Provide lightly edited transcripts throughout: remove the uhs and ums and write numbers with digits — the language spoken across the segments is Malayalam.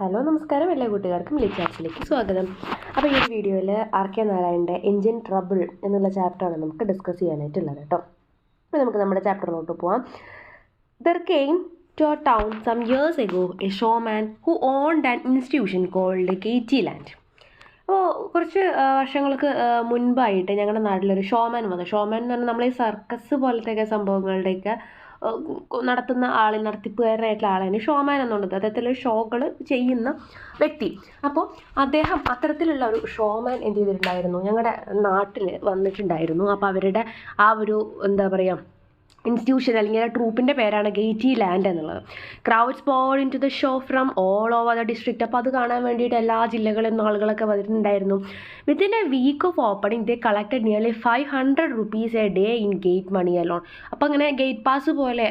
ഹലോ നമസ്കാരം, എല്ലാ കൂട്ടുകാർക്കും ലിച്ചാർസിലേക്ക് സ്വാഗതം. അപ്പോൾ ഈ ഒരു വീഡിയോയിൽ ആർ.കെ. നാരായണൻ്റെ എൻജിൻ ട്രബിൾ എന്നുള്ള ചാപ്റ്ററാണ് നമുക്ക് ഡിസ്കസ് ചെയ്യാനായിട്ടുള്ളത് കേട്ടോ. അപ്പോൾ നമുക്ക് നമ്മുടെ ചാപ്റ്ററിലോട്ട് പോവാം. There came to a town some years ago a showman who owned an institution called KT Land. അപ്പോൾ കുറച്ച് വർഷങ്ങൾക്ക് മുൻപായിട്ട് ഞങ്ങളുടെ നാട്ടിലൊരു ഷോമാൻ വന്നു. ഷോമാൻ എന്ന് പറഞ്ഞാൽ നമ്മൾ ഈ സർക്കസ് പോലത്തെയൊക്കെ സംഭവങ്ങളുടെയൊക്കെ നടത്തുന്ന നടത്തിപ്പുകാരനായിട്ടുള്ള ആളാണ് ഷോമാൻ എന്നുള്ളത്. അത്തരത്തിലുള്ള ഷോകൾ ചെയ്യുന്ന വ്യക്തി. അപ്പോൾ അദ്ദേഹം അത്തരത്തിലുള്ള ഒരു ഷോമാൻ എന്ത് ചെയ്തിട്ടുണ്ടായിരുന്നു, ഞങ്ങളുടെ നാട്ടിൽ വന്നിട്ടുണ്ടായിരുന്നു. അപ്പോൾ അവരുടെ ആ ഒരു എന്താ പറയുക ഇൻസ്റ്റിറ്റ്യൂഷൻ അല്ലെങ്കിൽ ട്രൂപ്പിൻ്റെ പേരാണ് KT ലാൻഡ് എന്നുള്ളത്. Crowds poured into the show from all over the district. അപ്പോൾ അത് കാണാൻ വേണ്ടിയിട്ട് എല്ലാ ജില്ലകളിൽ നിന്ന് ആളുകളൊക്കെ വന്നിട്ടുണ്ടായിരുന്നു. Within a week of opening they collected nearly 500 rupees a day in gate money alone. അപ്പോൾ അങ്ങനെ ഗേറ്റ് പാസ് പോലെ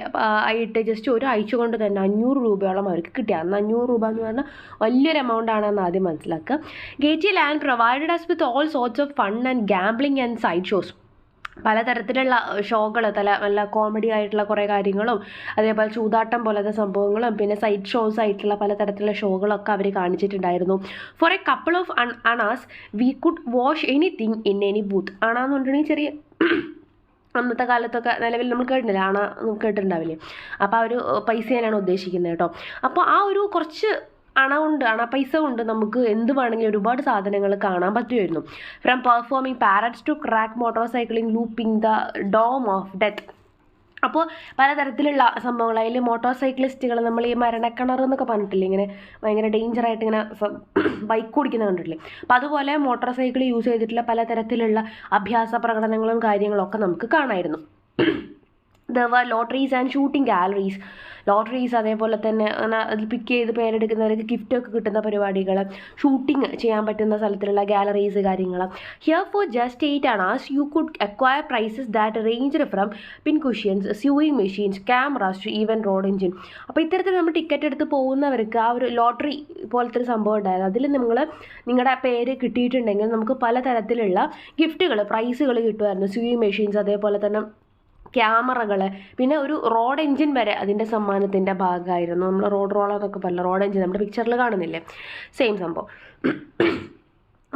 ആയിട്ട് ജസ്റ്റ് ഒരാഴ്ച കൊണ്ട് തന്നെ 500 രൂപയോളം അവർക്ക് കിട്ടി. അന്ന് 500 രൂപ എന്ന് പറഞ്ഞാൽ വലിയൊരു എമൗണ്ട് ആണെന്ന് ആദ്യം മനസ്സിലാക്കുക. KT land provided us with all sorts of fun and gambling and side shows. പലതരത്തിലുള്ള ഷോകൾ, നല്ല കോമഡി ആയിട്ടുള്ള കുറേ കാര്യങ്ങളും അതേപോലെ ചൂതാട്ടം പോലത്തെ സംഭവങ്ങളും പിന്നെ സൈഡ് ഷോസ് ആയിട്ടുള്ള പലതരത്തിലുള്ള ഷോകളൊക്കെ അവർ കാണിച്ചിട്ടുണ്ടായിരുന്നു. For a couple of annas we could wash anything in any booth. അണാന്ന് പറഞ്ഞിട്ടുണ്ടെങ്കിൽ ചെറിയ അന്നത്തെ കാലത്തൊക്കെ നിലവിൽ നമ്മൾ കേട്ടിട്ടില്ല, കേട്ടിട്ടുണ്ടാവില്ലേ. അപ്പോൾ ആ ഒരു പൈസ തന്നെയാണ് ഉദ്ദേശിക്കുന്നത് കേട്ടോ. അപ്പോൾ ആ ഒരു കുറച്ച് പൈസ കൊണ്ട് നമുക്ക് എന്ത് വേണമെങ്കിലും ഒരുപാട് സാധനങ്ങൾ കാണാൻ പറ്റുമായിരുന്നു. From performing parrots to crack motor cycling looping the dome of death. അപ്പോൾ പലതരത്തിലുള്ള സംഭവങ്ങൾ. അതിൽ മോട്ടോർ സൈക്ലിസ്റ്റുകൾ നമ്മൾ ഈ മരണക്കിണർ എന്നൊക്കെ പറഞ്ഞിട്ടില്ലേ, ഇങ്ങനെ ഭയങ്കര ഡേഞ്ചറായിട്ട് ഇങ്ങനെ ബൈക്ക് ഓടിക്കുന്നത് കണ്ടിട്ടില്ലേ. അപ്പോൾ അതുപോലെ മോട്ടോർ സൈക്കിൾ യൂസ് ചെയ്തിട്ടുള്ള പലതരത്തിലുള്ള അഭ്യാസ പ്രകടനങ്ങളും കാര്യങ്ങളൊക്കെ നമുക്ക് കാണാമായിരുന്നു. There were lotteries and shooting galleries. Lotteries, അതേപോലെ തന്നെ അതിൽ പിക്ക് ചെയ്ത് പേരെടുക്കുന്നവർക്ക് ഗിഫ്റ്റൊക്കെ കിട്ടുന്ന പരിപാടികൾ, ഷൂട്ടിങ് ചെയ്യാൻ പറ്റുന്ന സ്ഥലത്തിലുള്ള ഗാലറീസ് കാര്യങ്ങൾ. Here for just 8 hours you could acquire prizes that ranged from pin cushions, sewing machines, cameras to even road engine. അപ്പോൾ ഇത്തരത്തിൽ നമ്മൾ ടിക്കറ്റ് എടുത്ത് പോകുന്നവർക്ക് ആ ഒരു ലോട്ടറി പോലത്തെ ഒരു സംഭവം ഉണ്ടായത്. അതിൽ നിങ്ങളുടെ പേര് കിട്ടിയിട്ടുണ്ടെങ്കിൽ നമുക്ക് പലതരത്തിലുള്ള ഗിഫ്റ്റുകൾ, പ്രൈസുകൾ കിട്ടുമായിരുന്നു. സ്യൂയിങ് മെഷീൻസ്, അതേപോലെ തന്നെ ക്യാമറകൾ, പിന്നെ ഒരു റോഡ് എഞ്ചിൻ വരെ അതിൻ്റെ സമ്മാനത്തിൻ്റെ ഭാഗമായിരുന്നു. നമ്മൾ റോഡ് റോളർ എന്നൊക്കെ പറഞ്ഞ റോഡ് എഞ്ചിൻ നമ്മുടെ പിക്ചറിൽ കാണുന്നില്ലേ, സെയിം സംഭവം.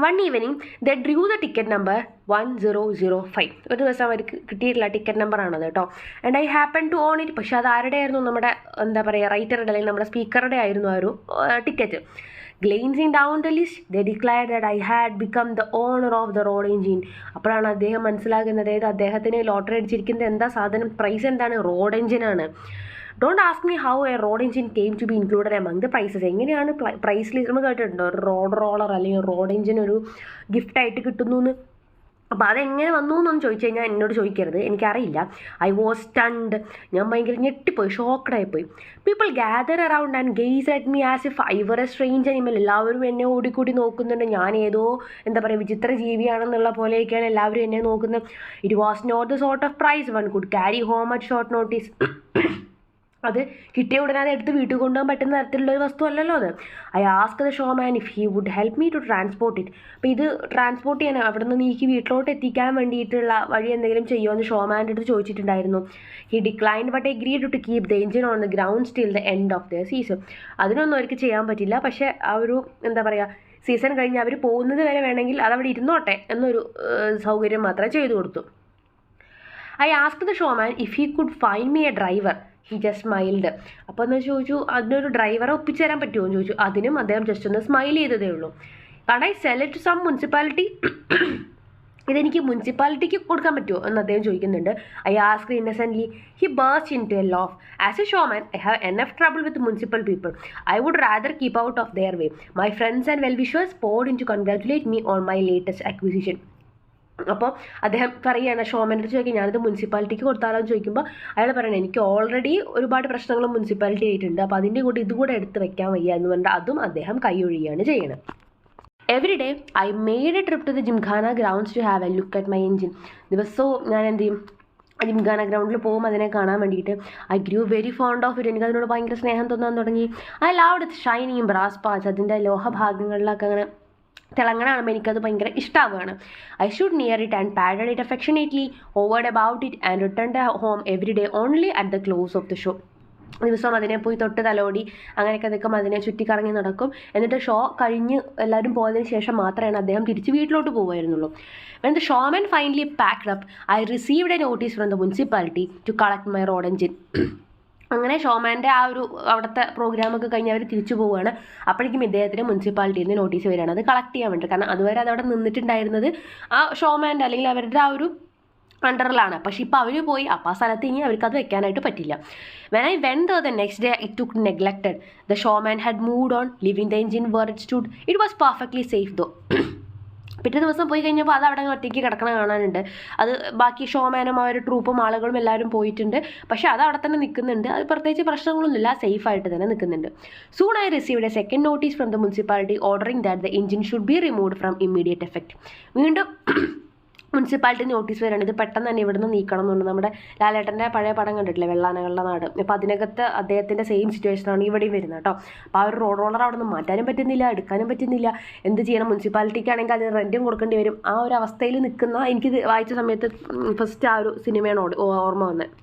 One evening they drew the ticket number 1005. ഒരു ദിവസം അവർക്ക് കിട്ടിയിട്ടുള്ള ടിക്കറ്റ് നമ്പറാണത് കേട്ടോ. And I happen to own it. പക്ഷേ അത് ആരുടെ ആയിരുന്നു, നമ്മുടെ എന്താ പറയുക റൈറ്ററുടെ അല്ലെങ്കിൽ നമ്മുടെ സ്പീക്കറുടെ ആയിരുന്നു ആ ഒരു ticket. Glancing down the list, they declared that I had become the owner of the road engine. അപ്പോഴാണ് അദ്ദേഹം മനസ്സിലാക്കുന്നത്, അതായത് അദ്ദേഹത്തിന് ലോട്ടറി അടിച്ചിരിക്കുന്നത് എന്താ സാധനം, പ്രൈസ് എന്താണ്, റോഡ് എഞ്ചിനാണ്. Don't ask me how a road engine came to be included among the prizes. എങ്ങനെയാണ് പ്രൈസ് ലിസ്റ്റ് നമ്മൾ കേട്ടിട്ടുണ്ടോ, ഒരു റോഡ് റോളർ അല്ലെങ്കിൽ റോഡ് എഞ്ചിൻ ഒരു ഗിഫ്റ്റായിട്ട് കിട്ടുന്നു എന്ന്. അപ്പോൾ അതെങ്ങനെ വന്നു എന്നൊന്ന് ചോദിച്ചു കഴിഞ്ഞാൽ എന്നോട് ചോദിക്കരുത്, എനിക്കറിയില്ല. I was stunned. ഞാൻ ഭയങ്കര ഞെട്ടിപ്പോയി, ഷോക്കഡായിപ്പോയി. People gather around and gaze at me as if I were a strange animal. എല്ലാവരും എന്നെ ഓടിക്കൂടി നോക്കുന്നുണ്ട്. ഞാൻ ഏതോ എന്താ പറയുക വിചിത്ര ജീവിയാണെന്നുള്ള പോലെയൊക്കെയാണ് എല്ലാവരും എന്നെ നോക്കുന്നത്. It was not the sort of prize one could carry home at short notice. അത് കിട്ടിയ ഉടനെ അത് എടുത്ത് വീട്ടിൽ കൊണ്ടുപോകാൻ പറ്റുന്ന തരത്തിലുള്ള ഒരു വസ്തു അല്ലല്ലോ അത്. I ask the showman if he would help me to transport it. അപ്പോൾ ഇത് ട്രാൻസ്പോർട്ട് ചെയ്യാൻ അവിടെ നിന്ന് നീക്കി വീട്ടിലോട്ട് എത്തിക്കാൻ വേണ്ടിയിട്ടുള്ള വഴി എന്തെങ്കിലും ചെയ്യുമോ എന്ന് ഷോമാൻ്റെ അടുത്ത് ചോദിച്ചിട്ടുണ്ടായിരുന്നു. He declined but agreed to keep the engine on the ground till the end of the season. അതിനൊന്നും അവർക്ക് ചെയ്യാൻ പറ്റില്ല. പക്ഷേ ആ ഒരു എന്താ പറയുക സീസൺ കഴിഞ്ഞ് അവർ പോകുന്നത് വരെ വേണമെങ്കിൽ അതവിടെ ഇരുന്നോട്ടെ എന്നൊരു സൗകര്യം മാത്രമേ ചെയ്തു കൊടുത്തു. I ask the showman if he could find me A driver. He just smiled. അപ്പോൾ എന്ന് ചോദിച്ചു, അതിനൊരു ഡ്രൈവറെ ഒപ്പിച്ചു തരാൻ പറ്റുമോ എന്ന് ചോദിച്ചു. അതിനും അദ്ദേഹം ജസ്റ്റ് ഒന്ന് സ്മൈൽ ചെയ്തതേ ഉള്ളൂ. Can I sell it to some municipality. ഇതെനിക്ക് മുനിസിപ്പാലിറ്റിക്ക് കൊടുക്കാൻ പറ്റുമോ എന്ന് അദ്ദേഹം ചോദിക്കുന്നുണ്ട്. I ask innocently. He burst into a laugh. As a showman I have enough trouble with municipal people. I would rather keep out of their way. My friends and well wishers poured in to congratulate me on my latest acquisition. അപ്പോൾ അദ്ദേഹം പറയുകയാണ്, ഷോമാൻ്റെ അടുത്ത് ചോദിക്കുക ഞാനിത് മുനിസിപ്പാലിറ്റിക്ക് കൊടുത്താലോ എന്ന് ചോദിക്കുമ്പോൾ അയാൾ പറയണത് എനിക്ക് ഓൾറെഡി ഒരുപാട് പ്രശ്നങ്ങൾ മുനിസിപ്പാലിറ്റി ആയിട്ടുണ്ട്, അപ്പോൾ അതിൻ്റെ കൂടെ ഇതുകൂടെ എടുത്ത് വെക്കാൻ വയ്യ എന്ന് പറഞ്ഞാൽ അതും അദ്ദേഹം കൈയൊഴിയാണ് ചെയ്യണം. Every day I made a trip to the gymkhana grounds to have a look at my engine. ദിവസവും ഞാൻ എന്ത് ചെയ്യും, ജിംഖാന ഗ്രൗണ്ടിൽ പോകും അതിനെ കാണാൻ വേണ്ടിയിട്ട്. I grew very fond of it. എനിക്കതിനോട് ഭയങ്കര സ്നേഹം തോന്നാൻ തുടങ്ങി. I loved it shining brass parts. അതിൻ്റെ ലോഹഭാഗങ്ങളിലൊക്കെ അങ്ങനെ തിളങ്ങണ കാണുമ്പോൾ എനിക്കത് ഭയങ്കര ഇഷ്ടമാവുകയാണ്. I should near it and patted it affectionately, hovered about it and return home every day only at the close of the show. ദിവസം അതിനെ പോയി തൊട്ട് തലോടി അങ്ങനെയൊക്കെ നിൽക്കും, അതിനെ ചുറ്റിക്കറങ്ങി നടക്കും. എന്നിട്ട് ഷോ കഴിഞ്ഞ് എല്ലാവരും പോയതിന് ശേഷം മാത്രമാണ് അദ്ദേഹം തിരിച്ച് വീട്ടിലോട്ട് പോകുമായിരുന്നുള്ളൂ. When the showman finally packed up, I received a notice from the municipality to collect my road engine. അങ്ങനെ ഷോമാൻ്റെ ആ ഒരു അവിടുത്തെ പ്രോഗ്രാമൊക്കെ കഴിഞ്ഞ് അവർ തിരിച്ചു പോവുകയാണ്. അപ്പോഴേക്കും ഇദ്ദേഹത്തിന് മുനിസിപ്പാലിറ്റിയിൽ നിന്ന് നോട്ടീസ് വരികയാണ് അത് കളക്ട് ചെയ്യാൻ വേണ്ടി. കാരണം അതുവരെ അതവിടെ നിന്നിട്ടുണ്ടായിരുന്നത് ആ ഷോമാൻ്റെ അല്ലെങ്കിൽ അവരുടെ ആ ഒരു അണ്ടറിലാണ്. പക്ഷേ ഇപ്പോൾ അവർ പോയി, അപ്പോൾ ആ സ്ഥലത്ത് ഇനി അവർക്കത് വെക്കാനായിട്ട് പറ്റില്ല. When I went there the next day, it took neglected. The showman had moved on, leaving the engine where it stood. It was perfectly safe though. പിറ്റേ ദിവസം പോയി കഴിഞ്ഞപ്പോൾ അത് അവിടെ ഒറ്റയ്ക്ക് കിടക്കണം കാണാനുണ്ട്. അത് ബാക്കി ഷോമാനും ആ ഒരു ട്രൂപ്പും ആളുകളും എല്ലാവരും പോയിട്ടുണ്ട്. പക്ഷേ അത് അവിടെ തന്നെ നിൽക്കുന്നുണ്ട്. അത് പ്രത്യേകിച്ച് പ്രശ്നങ്ങളൊന്നുമില്ല, സേഫായിട്ട് തന്നെ നിൽക്കുന്നുണ്ട്. Soon I received a second notice from the municipality ordering that the engine should be removed from immediate effect. വീണ്ടും മുനിസിപ്പാലിറ്റി നോട്ടീസ് വരികയാണ്, ഇത് പെട്ടെന്ന് തന്നെ ഇവിടുന്ന് നീക്കണം എന്നുണ്ട്. നമ്മുടെ ലാലേട്ടൻ്റെ പഴയ പടം കണ്ടിട്ടില്ലേ, വെള്ളാനകളുടെ നാട്. അപ്പോൾ അതിനകത്ത് അദ്ദേഹത്തിൻ്റെ സെയിം സിറ്റുവേഷനാണ് ഇവിടെയും വരുന്നത് കേട്ടോ. അപ്പോൾ ആ ഒരു റോഡ് റോളർ അവിടെ നിന്ന് മാറ്റാനും പറ്റുന്നില്ല, എടുക്കാനും പറ്റുന്നില്ല. എന്ത് ചെയ്യണം? മുനിസിപ്പാലിറ്റിക്കാണെങ്കിൽ അതിന് റെൻറ്റും കൊടുക്കേണ്ടി വരും. ആ ഒരു അവസ്ഥയിൽ നിൽക്കുന്ന, എനിക്കിത് വായിച്ച സമയത്ത് ഫസ്റ്റ് ആ ഒരു സിനിമയാണ് ഓർമ്മ വന്നത്.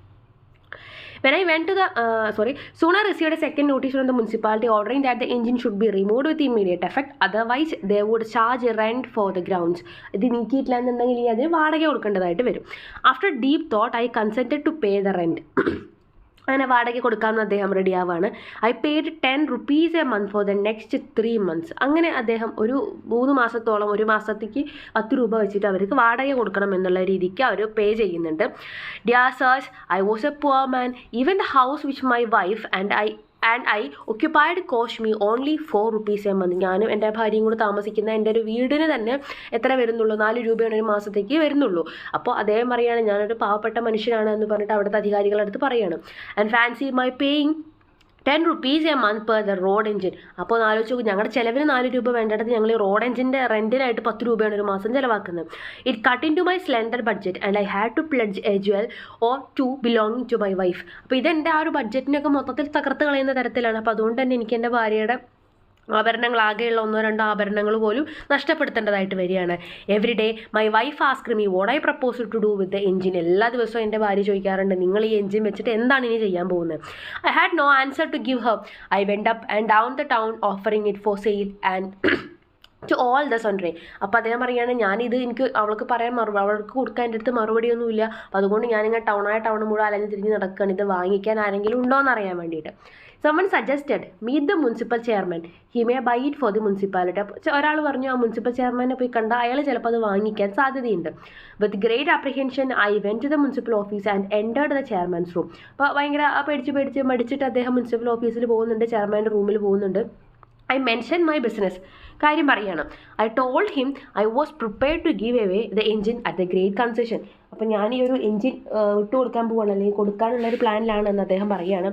When I went to soon I received a second notice from the municipality ordering that the engine should be removed with immediate effect. Otherwise, they would charge rent for the grounds. ഇത് നീക്കിയിട്ടില്ല എന്നുണ്ടെങ്കിൽ ഇനി അതിന് വാടക കൊടുക്കേണ്ടതായിട്ട് വരും. After deep thought, I consented to pay the rent. അങ്ങനെ വാടക കൊടുക്കാമെന്ന് അദ്ദേഹം റെഡി ആവുകയാണ്. I paid 10 rupees a month for the next 3 months. അങ്ങനെ അദ്ദേഹം ഒരു 3 മാസത്തോളം, ഒരു മാസത്തേക്ക് 10 രൂപ വെച്ചിട്ട് അവർക്ക് വാടക കൊടുക്കണം എന്നുള്ള രീതിക്ക് അവർ പേ ചെയ്യുന്നുണ്ട്. Dear sirs, I was a poor man. Even the house which my wife and I occupied cost me only 4 rupees a month. ഞാനും എൻ്റെ ഭാര്യയും കൂടെ താമസിക്കുന്ന എൻ്റെ ഒരു വീടിന് തന്നെ എത്ര വരുന്നുള്ളൂ? 4 രൂപയാണ് ഒരു മാസത്തേക്ക് വരുന്നുള്ളൂ. അപ്പോൾ അദ്ദേഹം പറയുകയാണ്, ഞാനൊരു പാവപ്പെട്ട മനുഷ്യനാണ് എന്ന് പറഞ്ഞിട്ട് അവിടുത്തെ അധികാരികളുടെ അടുത്ത് പറയുകയാണ്. And fancy my paying 10 rupees a month per the road engine. അപ്പോൾ ആലോചിച്ച് നോക്കും, ഞങ്ങളുടെ ചിലവിന് 4 രൂപ വേണ്ടത് ഞങ്ങൾ റോഡ് എഞ്ചിൻ്റെ റെൻറ്റിനായിട്ട് 10 രൂപയാണ് ഒരു മാസം ചിലവാക്കുന്നത്. It cut into my slender budget and I had to pledge a jewel or 2 belonging to my wife. അപ്പോൾ ഇതെൻ്റെ ആ ഒരു ബഡ്ജറ്റിനൊക്കെ മൊത്തത്തിൽ തകർത്ത് കളയുന്ന തരത്തിലാണ്. അപ്പോൾ അതുകൊണ്ട് തന്നെ എനിക്ക് എൻ്റെ ഭാര്യയുടെ ആഭരണങ്ങൾ, ആകെയുള്ള 1-2 ആഭരണങ്ങൾ പോലും നഷ്ടപ്പെടുത്തേണ്ടതായിട്ട് വരികയാണ്. Every day my wife ask me what I propose to do with the engine. എല്ലാ ദിവസവും എൻ്റെ ഭാര്യ ചോദിക്കാറുണ്ട്, നിങ്ങൾ ഈ എഞ്ചിൻ വെച്ചിട്ട് എന്താണ് ഇനി ചെയ്യാൻ പോകുന്നത്? I had no answer to give her. I went up and down the town offering it for sale and to all the Sunday. അപ്പോൾ അദ്ദേഹം പറയുകയാണ്, ഞാനിത് എനിക്ക് അവൾക്ക് പറയാൻ അവൾക്ക് കൊടുക്കാൻ എൻ്റെ അടുത്ത് മറുപടിയൊന്നുമില്ല. അപ്പോൾ അതുകൊണ്ട് ഞാനിങ്ങനെ ടൗൺ മുഴുവൻ അലഞ്ഞ് തിരിഞ്ഞ് നടക്കുകയാണ്, ഇത് വാങ്ങിക്കാൻ ആരെങ്കിലും ഉണ്ടോ എന്ന് അറിയാൻ വേണ്ടിയിട്ട്. Someone suggested meet the municipal chairman. He may buy it for the municipality. അപ്പോൾ ഒരാൾ പറഞ്ഞു, ആ മുനിസിപ്പൽ ചെയർമാനെ പോയി കണ്ടാൽ അയാൾ ചിലപ്പോൾ അത് വാങ്ങിക്കാൻ സാധ്യതയുണ്ട്. With great apprehension I went to the municipal office and entered the chairman's room. അപ്പോൾ ഭയങ്കര പേടിച്ച് മടിച്ചിട്ട് അദ്ദേഹം മുനിസിപ്പൽ ഓഫീസിൽ പോകുന്നുണ്ട്, ചെയർമാൻ്റെ റൂമിൽ പോകുന്നുണ്ട്. ഐ മെൻഷൻ മൈ ബിസിനസ്, കാര്യം പറയാണ്. I told him I was prepared to give away the engine at the great concession. അപ്പോൾ ഞാൻ ഈ ഒരു എഞ്ചിൻ വിട്ടു കൊടുക്കാൻ പോവുകയാണ്, അല്ലെങ്കിൽ കൊടുക്കാനുള്ളൊരു പ്ലാനിലാണ് എന്ന് അദ്ദേഹം പറയുകയാണ്.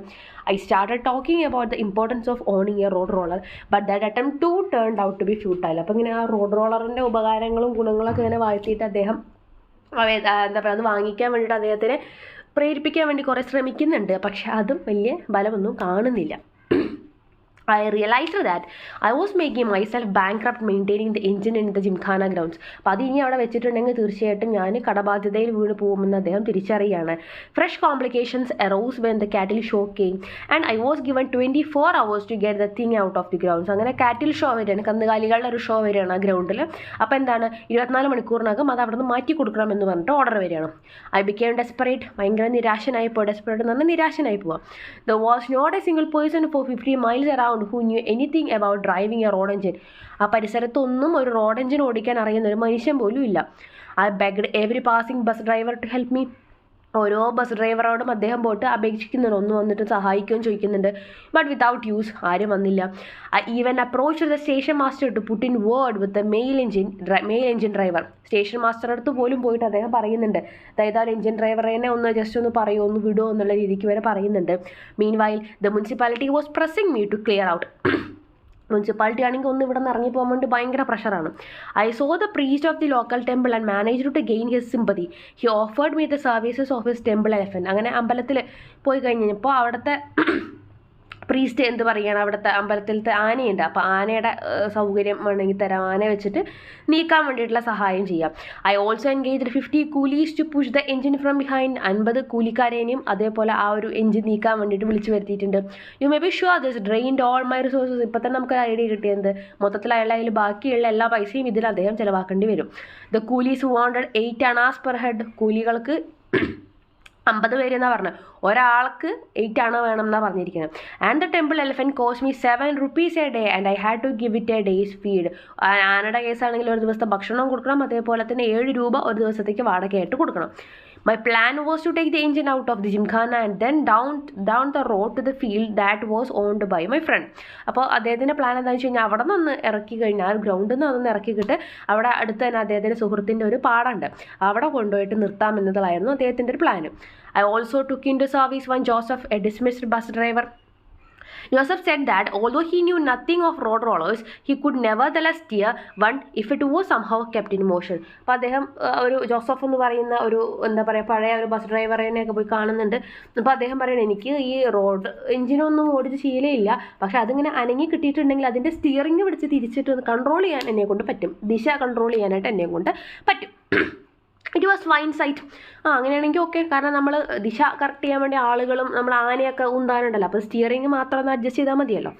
I started talking about the importance of owning a road roller but that attempt to turned out to be futile. അപ്പോൾ ഇങ്ങനെ ആ റോഡ് റോളറിൻ്റെ ഉപകാരങ്ങളും ഗുണങ്ങളൊക്കെ ഇങ്ങനെ വാഴ്ത്തിയിട്ട് അദ്ദേഹം എന്താ പറയുക, അത് വാങ്ങിക്കാൻ വേണ്ടിയിട്ട് അദ്ദേഹത്തിനെ പ്രേരിപ്പിക്കാൻ വേണ്ടി കുറേ ശ്രമിക്കുന്നുണ്ട്. പക്ഷെ അതും വലിയ ബലമൊന്നും കാണുന്നില്ല. I realized that I was making myself bankrupt maintaining the engine in the Gymkhana grounds. അപ്പോൾ അത് ഇനി അവിടെ വെച്ചിട്ടുണ്ടെങ്കിൽ തീർച്ചയായിട്ടും ഞാൻ കടബാധ്യതയിൽ വീണ് പോകുമെന്ന് അദ്ദേഹം തിരിച്ചറിയാണ്. Fresh complications arose when the cattle show came and I was given 24 hours to get the thing out of the grounds. അങ്ങനെ കാറ്റിൽ ഷോ വരികയാണ്, കന്നുകാലികളുടെ ഒരു ഷോ വരികയാണ് ആ ഗ്രൗണ്ടിൽ. അപ്പോൾ എന്താണ്, 24 മണിക്കൂറിനകം അത് അവിടെ നിന്ന് മാറ്റി കൊടുക്കണമെന്ന് പറഞ്ഞിട്ട് ഓർഡർ വരികയാണ്. I became desperate. ഭയങ്കര നിരാശനായിപ്പോൾ. ഡെസ്പറേറ്റ് എന്ന് പറഞ്ഞാൽ നിരാശനായി പോവാം. There was not a single person for 50 miles around who knew anything about driving a road engine. ആ പരിസരത്തൊന്നും ഒരു റോഡ് എഞ്ചിൻ ഓടിക്കാൻ അറിയുന്ന ഒരു മനുഷ്യൻ പോലും ഇല്ല. I begged every passing bus driver to help me. ഓരോ ബസ് ഡ്രൈവറോടും അദ്ദേഹം പോയിട്ട് അപേക്ഷിക്കുന്നുണ്ട്, ഒന്ന് വന്നിട്ട് സഹായിക്കുകയും ചോദിക്കുന്നുണ്ട്. ബട്ട് വിതൗട്ട് യൂസ്, ആരും വന്നില്ല. I even approach the station master to put in word with the mail engine driver. Station മാസ്റ്ററുടെ അടുത്ത് പോലും പോയിട്ട് അദ്ദേഹം പറയുന്നുണ്ട്, അതായത് ആ എഞ്ചിൻ ഡ്രൈവറിനെ ഒന്ന് ജസ്റ്റ് ഒന്ന് പറയുമോ, ഒന്ന് വിടുമോ എന്നുള്ള രീതിക്ക് വരെ പറയുന്നുണ്ട്. Meanwhile the municipality was pressing me to clear out. Municipality ആണെങ്കിൽ ഒന്ന് ഇവിടെ നിന്ന് ഇറങ്ങി പോകാൻ വേണ്ടി ഭയങ്കര പ്രഷറാണ്. I saw the priest of the local temple and managed to gain his sympathy. He offered me the services of his temple elephant. അങ്ങനെ അമ്പലത്തിൽ പോയി കഴിഞ്ഞപ്പോൾ അവിടുത്തെ പ്രീസ്റ്റ് എന്ത് പറയുകയാണ്, അവിടുത്തെ അമ്പലത്തിലത്തെ ആനയുണ്ട്, അപ്പോൾ ആനയുടെ സൗകര്യം വേണമെങ്കിൽ തരാം, ആനയെ വെച്ചിട്ട് നീക്കാൻ വേണ്ടിയിട്ടുള്ള സഹായം ചെയ്യാം. I also engaged 50 coolies to push the engine from behind. 50 കൂലിക്കാരേനെയും അതേപോലെ ആ ഒരു എഞ്ചിൻ നീക്കാൻ വേണ്ടിയിട്ട് വിളിച്ചു വരുത്തിയിട്ടുണ്ട്. You may be sure this drained all my resources. ഇപ്പം തന്നെ നമുക്ക് ഐഡിയ കിട്ടിയത് മൊത്തത്തിൽ അയാൾ ബാക്കിയുള്ള എല്ലാ പൈസയും ഇതിൽ അദ്ദേഹം ചിലവാക്കേണ്ടി വരും. The coolies wanted 8 annas per head. കൂലികൾക്ക് 50 പേര് എന്നാണ് പറഞ്ഞത്, ഒരാൾക്ക് 8 അണ വേണം എന്നാണ് പറഞ്ഞിരിക്കുന്നത്. And the temple elephant cost me 7 rupees a day and I had to give it a day's feed. ആനയുടെ കേസാണെങ്കിൽ ഒരു ദിവസത്തെ ഭക്ഷണം കൊടുക്കണം, അതേപോലെ തന്നെ 7 രൂപ ഒരു ദിവസത്തേക്ക് വാടകയായിട്ട് കൊടുക്കണം. My plan was to take the engine out of the gymkhana and then down the road to the field that was owned by my friend. അപ്പോൾ അദ്ദേഹത്തിൻ്റെ പ്ലാൻ എന്താണെന്ന് വെച്ച് കഴിഞ്ഞാൽ അവിടെ നിന്ന് ഇറക്കി കഴിഞ്ഞാൽ ഗ്രൗണ്ടിൽ നിന്ന് അതൊന്ന് ഇറക്കിക്കിട്ട് അവിടെ അടുത്ത് തന്നെ അദ്ദേഹത്തിൻ്റെ സുഹൃത്തിൻ്റെ ഒരു പാടമുണ്ട്, അവിടെ കൊണ്ടുപോയിട്ട് നിർത്താം എന്നതായിരുന്നു അദ്ദേഹത്തിൻ്റെ ഒരു plan. I also took into service one Joseph, a dismissed bus driver. Joseph said that although he knew nothing of road rollers, he could nevertheless steer one if it was somehow kept in motion. അപ്പോൾ അദ്ദേഹം ഒരു ജോസഫ് എന്ന് പറയുന്ന ഒരു എന്താ പറയുക പഴയ ഒരു ബസ് ഡ്രൈവറിനെയൊക്കെ പോയി കാണുന്നുണ്ട്. അപ്പോൾ അദ്ദേഹം പറയുന്നത് എനിക്ക് ഈ റോഡ് എഞ്ചിനൊന്നും ഓടിച്ച് ശീലമില്ല, പക്ഷെ അതിങ്ങനെ അനങ്ങി കിട്ടിയിട്ടുണ്ടെങ്കിൽ അതിൻ്റെ സ്റ്റിയറിംഗ് പിടിച്ച് തിരിച്ചിട്ട് കൺട്രോൾ ചെയ്യാൻ എന്നെ കൊണ്ട് പറ്റും, ദിശ കൺട്രോൾ ചെയ്യാനായിട്ട് എന്നെ കൊണ്ട് പറ്റും. It was fine sight. അങ്ങനെയാണെങ്കിൽ ഓക്കെ, കാരണം നമ്മൾ ദിശ കറക്റ്റ് ചെയ്യാൻ വേണ്ടി ആളുകളും നമ്മൾ ആനയൊക്കെ ഉന്താനുണ്ടല്ലോ, അപ്പോൾ സ്റ്റിയറിംഗ് മാത്രം ഒന്ന് അഡ്ജസ്റ്റ് ചെയ്താൽ മതിയല്ലോ.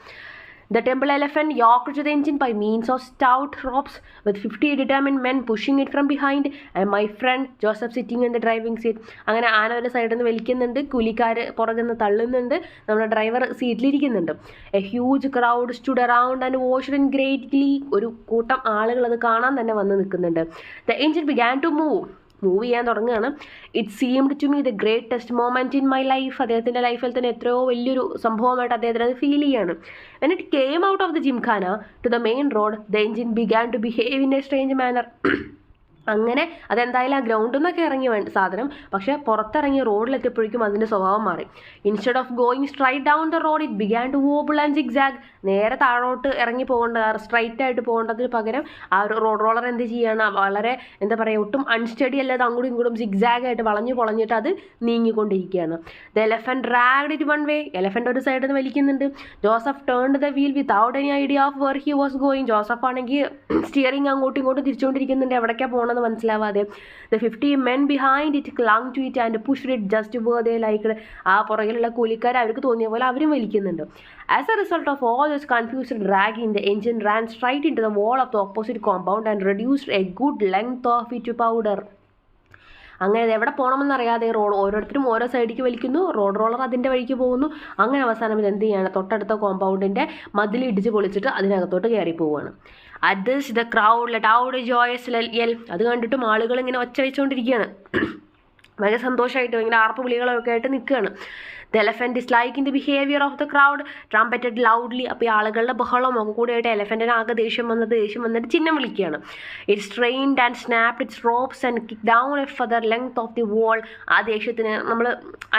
The temple elephant yoked the engine by means of stout ropes with 50 determined men pushing it from behind and my friend Joseph sitting in the driving seat. അങ്ങനെ ആന ഒരു സൈഡിൽ നിന്ന് വലിക്കുന്നുണ്ട്, കൂലിക്കാർ പുറകിൽ നിന്ന് തള്ളുന്നുണ്ട്, നമ്മുടെ ഡ്രൈവർ സീറ്റിലിരിക്കുന്നുണ്ട്. A huge crowd stood around and watched in great glee. ഒരു കൂട്ടം ആളുകൾ അത് കാണാൻ തന്നെ വന്ന് നിൽക്കുന്നുണ്ട്. The engine began to move ചെയ്യാൻ തുടങ്ങുകയാണ്. It seemed to me the greatest moment in my life. അദ്ദേഹത്തിൻ്റെ ലൈഫിൽ തന്നെ എത്രയോ വലിയൊരു സംഭവമായിട്ട് അദ്ദേഹത്തിന് അത് ഫീൽ ചെയ്യാണ്. When it came out of the gymkhana to the main road the engine began to behave in a strange manner. അങ്ങനെ അതെന്തായാലും ആ ഗ്രൗണ്ടിൽ നിന്നൊക്കെ ഇറങ്ങി സാധനം, പക്ഷേ പുറത്തിറങ്ങി റോഡിലെത്തിയപ്പോഴേക്കും അതിൻ്റെ സ്വഭാവം മാറി. Instead of going straight down the road it began to wobble and zigzag. നേരെ താഴോട്ട് ഇറങ്ങി സ്ട്രൈറ്റ് ആയിട്ട് പോകേണ്ടതിന് പകരം ആ ഒരു റോഡ് റോളർ എന്ത് ചെയ്യണം, വളരെ എന്താ പറയുക ഒട്ടും അൺസ്റ്റഡി അല്ലാതെ അങ്ങോട്ടും ഇങ്ങോട്ടും സിഗ്സാഗ് ആയിട്ട് വളഞ്ഞു പൊളഞ്ഞിട്ട് അത് നീങ്ങിക്കൊണ്ടിരിക്കുകയാണ്. The elephant dragged it one way. Elephant ഒരു സൈഡിൽ നിന്ന് വലിക്കുന്നുണ്ട്. Joseph turned the wheel without any idea of where he was going. Joseph ആണെങ്കിൽ സ്റ്റിയറിംഗ് അങ്ങോട്ടും ഇങ്ങോട്ടും തിരിച്ചുകൊണ്ടിരിക്കുന്നുണ്ട്, എവിടേക്കാണ് പോകണമെന്ന് മനസ്സിലാവാതെ. The 50 men behind it clung to it and pushed it just where they liked. ആ പുറകിലുള്ള കൂലിക്കാർ അവർക്ക് തോന്നിയ പോലെ അവരും വലിക്കുന്നുണ്ട്. As a result of all this confused dragging, the engine ran straight into the wall of the opposite compound and reduced a good length of it to powder. അങ്ങനെ എവിടെ പോകണമെന്നറിയാതെ ഓരോരുത്തരും ഓരോ സൈഡിലേക്ക് വലിക്കുന്നു, റോഡ് റോളർ അതിൻ്റെ വഴിക്ക് പോകുന്നു. അങ്ങനെ അവസാനം ഇത് എന്ത് ചെയ്യാണ്, തൊട്ടടുത്ത കോമ്പൗണ്ടിൻ്റെ മതിൽ ഇടിച്ച് പൊളിച്ചിട്ട് അതിനകത്തോട്ട് കയറി പോവുകയാണ്. At this the crowd let out A joyous yell. അത് കണ്ടിട്ടും ആളുകൾ ഇങ്ങനെ ഒച്ച വെച്ചുകൊണ്ടിരിക്കുകയാണ്, ഭയങ്കര സന്തോഷമായിട്ട് ഭയങ്കര ആർപ്പ് വിളികളൊക്കെ ആയിട്ട് നിൽക്കുകയാണ്. The elephant disliking the behavior of the crowd trumpeted loudly. അപ്പോൾ ഈ ആളുകളുടെ ബഹളമൊക്കെ കൂടിയായിട്ട് എലഫൻറ്റിന് ആകെ ദേഷ്യം വന്നിട്ട് ചിഹ്നം വിളിക്കുകയാണ്. It strained and snapped its ropes and kicked down a further length of the wall. ആ ദേഷ്യത്തിന് നമ്മൾ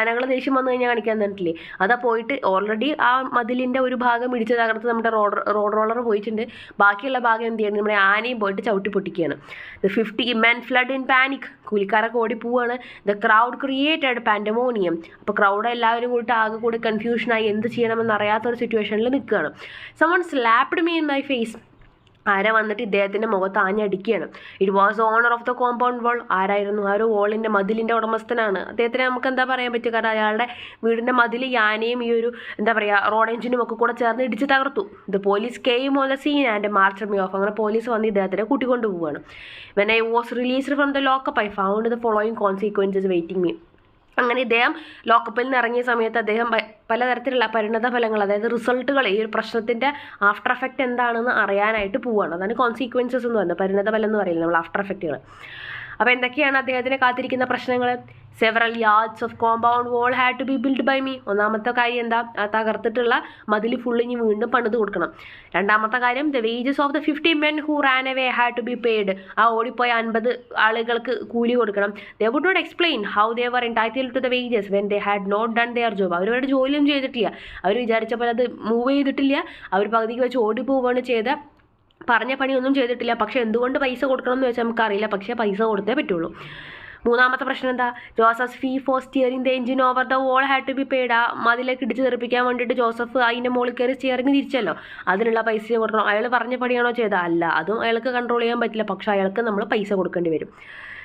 ആനകൾ ദേഷ്യം വന്നു കഴിഞ്ഞാൽ കാണിക്കാൻ തന്നിട്ടില്ലേ, അതാ പോയിട്ട് ഓൾറെഡി ആ മതിലിൻ്റെ ഒരു ഭാഗം ഇടിച്ച് തകർത്ത് നമ്മുടെ റോഡ് റോളർ പോയിട്ടുണ്ട്, ബാക്കിയുള്ള ഭാഗം എന്ത് ചെയ്യുന്നത്, നമ്മുടെ ആനയും പോയിട്ട് ചവിട്ടി പൊട്ടിക്കുകയാണ്. The 50 men fled in panic. കൂലിക്കാരൊക്കെ ഓടിപ്പോവാണ്. The crowd created pandemonium. അപ്പോൾ ക്രൗഡ് എല്ലാവരും കൂടി ആകെ കൂടി കൺഫ്യൂഷനായി എന്ത് ചെയ്യണമെന്ന് അറിയാത്തൊരു സിറ്റുവേഷനിൽ നിൽക്കുകയാണ്. Someone slapped me in my face. ആര വന്നിട്ട് ഇദ്ദേഹത്തിൻ്റെ മുഖത്ത് ആഞ്ഞടിക്കുകയാണ്. It was owner of the compound wall. ആരായിരുന്നു? ആ ഒരു വാളിൻ്റെ മതിലിൻ്റെ ഉടമസ്ഥനാണ്. അദ്ദേഹത്തിന് നമുക്ക് എന്താ പറയാൻ പറ്റുക, കാരണം അയാളുടെ വീടിൻ്റെ മതിൽ യാനയും ഈ ഒരു എന്താ പറയുക റോഡ് എഞ്ചിനും ഒക്കെ കൂടെ ചേർന്ന് ഇടിച്ച് തകർത്തു. The police came on the scene and marched me off. അങ്ങനെ പോലീസ് വന്ന് ഇദ്ദേഹത്തിനെ കൂട്ടിക്കൊണ്ട് പോവുകയാണ്. When I was released from the lockup I found the following consequences waiting me. അങ്ങനെ ഇദ്ദേഹം ലോക്കപ്പിൽ നിന്ന് ഇറങ്ങിയ സമയത്ത് അദ്ദേഹം പലതരത്തിലുള്ള പരിണത ഫലങ്ങൾ, അതായത് റിസൾട്ടുകൾ, ഈ ഒരു പ്രശ്നത്തിൻ്റെ ആഫ്റ്റർ എഫക്റ്റ് എന്താണെന്ന് അറിയാനായിട്ട് പോവുകയാണ്. അതാണ് കോൺസിക്വൻസസ് എന്ന് പറയുന്നത്, പരിണത ഫലം എന്ന് പറയുന്നത് നമ്മൾ ആഫ്റ്റർ എഫക്റ്റുകൾ. അപ്പോൾ എന്തൊക്കെയാണ് അദ്ദേഹത്തിനെ കാത്തിരിക്കുന്ന പ്രശ്നങ്ങൾ? Several yards of compound wall had to be build by me. ഒന്നാമത്തെ കാര്യം എന്താ, ആ തകർത്തിട്ടുള്ള മതിൽ ഫുള്ള് ഇനി വീണ്ടും പണിത് കൊടുക്കണം. രണ്ടാമത്തെ കാര്യം, the wages of the 50 men who ran away had to be paid. ആ ഓടിപ്പോയ 50 ആളുകൾക്ക് കൂലി കൊടുക്കണം. They would not explain how they were entitled to the wages when they had not done their job. അവരവരുടെ ജോലിയൊന്നും ചെയ്തിട്ടില്ല, അവർ വിചാരിച്ച പോലെ അത് മൂവ് ചെയ്തിട്ടില്ല, അവർ പകുതിക്ക് വെച്ച് ഓടിപ്പോവുകയാണ് ചെയ്ത, പറഞ്ഞ പണിയൊന്നും ചെയ്തിട്ടില്ല. പക്ഷേ എന്തുകൊണ്ട് പൈസ കൊടുക്കണം എന്ന് വെച്ചാൽ നമുക്കറിയില്ല, പക്ഷേ പൈസ കൊടുത്തേ പറ്റുള്ളൂ. മൂന്നാമത്തെ പ്രശ്നം എന്താ, Joseph fee for steering the engine over the wall had to be paid. ആ മതിലേക്ക് ഇടിച്ച് തെറിപ്പിക്കാൻ വേണ്ടിയിട്ട് ജോസഫ് അതിൻ്റെ മുകളിൽ കയറി സ്റ്റിയറിംഗ് തിരിച്ചല്ലോ, അതിനുള്ള പൈസ കൊടുക്കണം. അയാൾ പറഞ്ഞ പണിയാണോ ചെയ്തത്? അല്ല, അതും അയാൾക്ക് കൺട്രോൾ ചെയ്യാൻ പറ്റില്ല, പക്ഷേ അയാൾക്ക് നമ്മൾ പൈസ കൊടുക്കേണ്ടി വരും.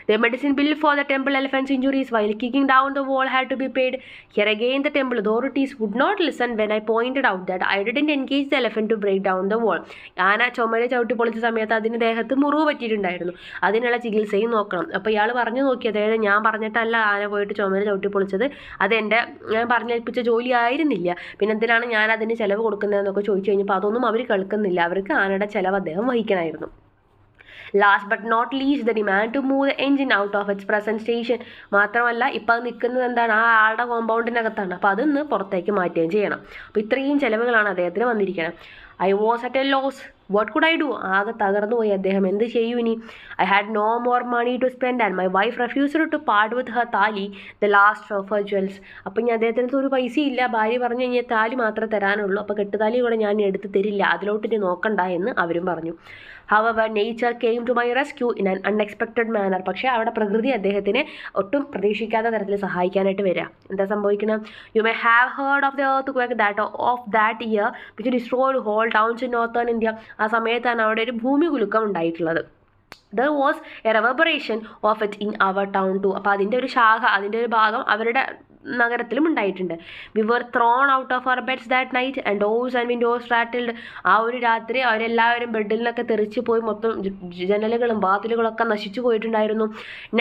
The medicine bill for the temple elephant's injuries while kicking down the wall had to be paid. Here again the temple authorities would not listen when I pointed out that I didn't engage the elephant to break down the wall. ആന ചുമരെ ചവിട്ടി പൊളിച്ച സമയത്ത് അതിന് ദേഹത്ത് മുറിവ് പറ്റിയിട്ടുണ്ടായിരുന്നു, അതിനുള്ള ചികിത്സയും നോക്കണം. അപ്പോൾ ഇയാൾ പറഞ്ഞു നോക്കി, അതായത് ഞാൻ പറഞ്ഞിട്ടല്ല ആന പോയിട്ട് ചുമരെ ചവിട്ടി പൊളിച്ചത്, അതെൻ്റെ ഞാൻ പറഞ്ഞേൽപ്പിച്ച ജോലി ആയിരുന്നില്ല, പിന്നെ എന്തിനാണ് ഞാൻ അതിന് ചിലവ് കൊടുക്കുന്നതെന്നൊക്കെ ചോദിച്ചു കഴിഞ്ഞപ്പോൾ അതൊന്നും അവർ കേൾക്കുന്നില്ല, അവർക്ക് ആനയുടെ ചിലവ് അദ്ദേഹം വഹിക്കണമായിരുന്നു. Last but not least, the demand to move the engine out of its present station. മാത്രമല്ല ഇപ്പോൾ അത് നിൽക്കുന്നത് എന്താണ്, ആ ആളുടെ കോമ്പൗണ്ടിനകത്താണ്, അപ്പോൾ അതൊന്ന് പുറത്തേക്ക് മാറ്റുകയും ചെയ്യണം. അപ്പോൾ ഇത്രയും ചിലവുകളാണ് അദ്ദേഹത്തിന് വന്നിരിക്കുന്നത്. I was at a loss. What could I do? ആകെ തകർന്നു പോയി അദ്ദേഹം, എന്ത് ചെയ്യൂ ഇനി? I had no more money to spend and my wife refused to part with her താലി, the last of her jewels. അപ്പോൾ ഇനി അദ്ദേഹത്തിന് ഒരു പൈസ ഇല്ല, ഭാര്യ പറഞ്ഞു കഴിഞ്ഞാൽ താലി മാത്രമേ തരാനുള്ളൂ, അപ്പോൾ കെട്ടുതാലി കൂടെ ഞാൻ എടുത്ത് തരില്ല, അതിലോട്ട് ഇനി നോക്കണ്ട എന്ന് അവരും പറഞ്ഞു. However, nature came to my rescue in an unexpected manner. പക്ഷേ അവിടെ പ്രകൃതി അദ്ദേഹത്തിനെ ഒട്ടും പ്രതീക്ഷിക്കാത്ത തരത്തിൽ സഹായിക്കാനായിട്ട് വരിക. എന്താ സംഭവിക്കണം? You may have heard of the earthquake that year which destroyed whole towns in northern India. ആ സമയത്താണ് അവിടെ ഒരു ഭൂമി കുലുക്കം ഉണ്ടായിട്ടുള്ളത്. There was a reverberation of it in our town too. അപ്പോൾ അതിൻ്റെ ഒരു ശാഖ, അതിൻ്റെ ഒരു ഭാഗം അവരുടെ നഗരത്തിലും ഉണ്ടായിട്ടുണ്ട്. We were thrown out of our beds that night and doors and windows rattled. ആ ഒരു രാത്രി അവരെല്ലാവരും ബെഡിൽ നിന്നൊക്കെ തെറിച്ച് പോയി, മൊത്തം ജനലുകളും വാതിലുകളൊക്കെ നശിച്ചു പോയിട്ടുണ്ടായിരുന്നു.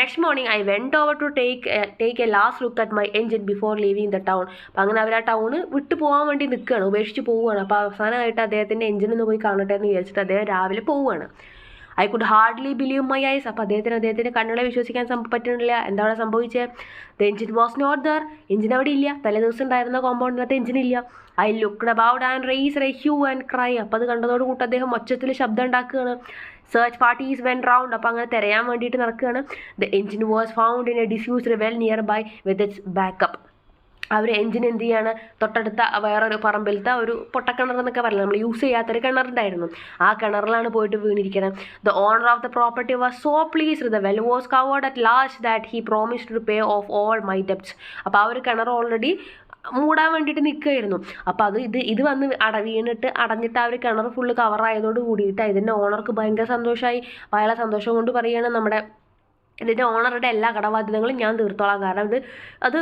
Next morning I went over to take a last look at my engine before leaving the town. അപ്പോൾ അങ്ങനെ അവർ ആ ടൗണ് വിട്ടു പോകാൻ വേണ്ടി നിൽക്കുകയാണ്, ഉപേക്ഷിച്ച് പോവുകയാണ്. അപ്പോൾ അവസാനമായിട്ട് അദ്ദേഹത്തിൻ്റെ എഞ്ചിനൊന്ന് പോയി കാണട്ടെ എന്ന് വിചാരിച്ചിട്ട് അദ്ദേഹം രാവിലെ പോവുകയാണ്. I could hardly believe my eyes. അപ്പോൾ അദ്ദേഹത്തിന് കണ്ണുകളെ വിശ്വസിക്കാൻ പറ്റുന്നില്ല. എന്താണ് സംഭവിച്ചത്? The engine was not there. Engine അവിടെ ഇല്ല. തലേദിവസം ഉണ്ടായിരുന്ന കോമ്പൗണ്ടിനകത്ത് എഞ്ചിൻ ഇല്ല. I looked about and raised a hue and cry. അപ്പോൾ അത് കണ്ടതോടുകൂടി അദ്ദേഹം ഒച്ചത്തിൽ ശബ്ദം ഉണ്ടാക്കുകയാണ്. Search parties went round. അപ്പോൾ അങ്ങനെ തിരയാൻ വേണ്ടിയിട്ട് നടക്കുകയാണ്. The engine was found in a disused well nearby with its backup. അവർ എഞ്ചിൻ എന്ത് ചെയ്യാണ്, തൊട്ടടുത്ത വേറൊരു പറമ്പിലത്തെ ഒരു പൊട്ടക്കിണർ എന്നൊക്കെ പറയില്ല, നമ്മൾ യൂസ് ചെയ്യാത്തൊരു കിണറുണ്ടായിരുന്നു, ആ കിണറിലാണ് പോയിട്ട് വീണിരിക്കണം. The owner of the property was so pleased. The well was covered at last that he promised to pay off all my debts. അപ്പോൾ ആ ഒരു കിണർ ഓൾറെഡി മൂടാൻ വേണ്ടിയിട്ട് നിൽക്കുകയായിരുന്നു. അപ്പോൾ ഇത് വന്ന് വീണിട്ട് അടഞ്ഞിട്ട് ആ ഒരു കിണർ ഫുള്ള് കവറായതോട് കൂടിയിട്ട് ഇതിൻ്റെ ഓണർക്ക് ഭയങ്കര സന്തോഷമായി. അപ്പോൾ അയാളെ സന്തോഷം കൊണ്ട് പറയുകയാണ്, ഇതിൻ്റെ ഓണറുടെ എല്ലാ കടബാധ്യതകളും ഞാൻ തീർത്തോളാം, കാരണം അത്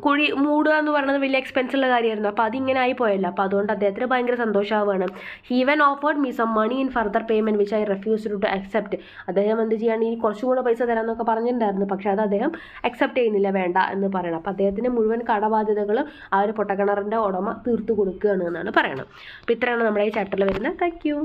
കുഴി മൂടുക എന്ന് പറയുന്നത് വലിയ എക്സ്പെൻസുള്ള കാര്യമായിരുന്നു. അപ്പോൾ അതിങ്ങനെ ആയി പോയല്ലോ, അപ്പോൾ അതുകൊണ്ട് അദ്ദേഹത്തിന് ഭയങ്കര സന്തോഷമാവുകയാണ്. He even offered me some money in further payment which I refused to accept. അദ്ദേഹം എന്ത് ചെയ്യാണ്, ഈ കുറച്ചും കൂടെ പൈസ തരാമെന്നൊക്കെ പറഞ്ഞിട്ടുണ്ടായിരുന്നു, പക്ഷേ അത് അദ്ദേഹം അക്സെപ്റ്റ് ചെയ്യുന്നില്ല, വേണ്ട എന്ന് പറയണം. അപ്പോൾ അദ്ദേഹത്തിന് മുഴുവൻ കടബാധ്യതകളും ആ ഒരു പൊട്ടക്കിണറിൻ്റെ ഉടമ തീർത്തു കൊടുക്കുകയാണ് എന്നാണ് പറയണം. അപ്പോൾ ഇത്രയാണ് നമ്മുടെ ഈ ചാപ്റ്ററിൽ വരുന്നത്. Thank you.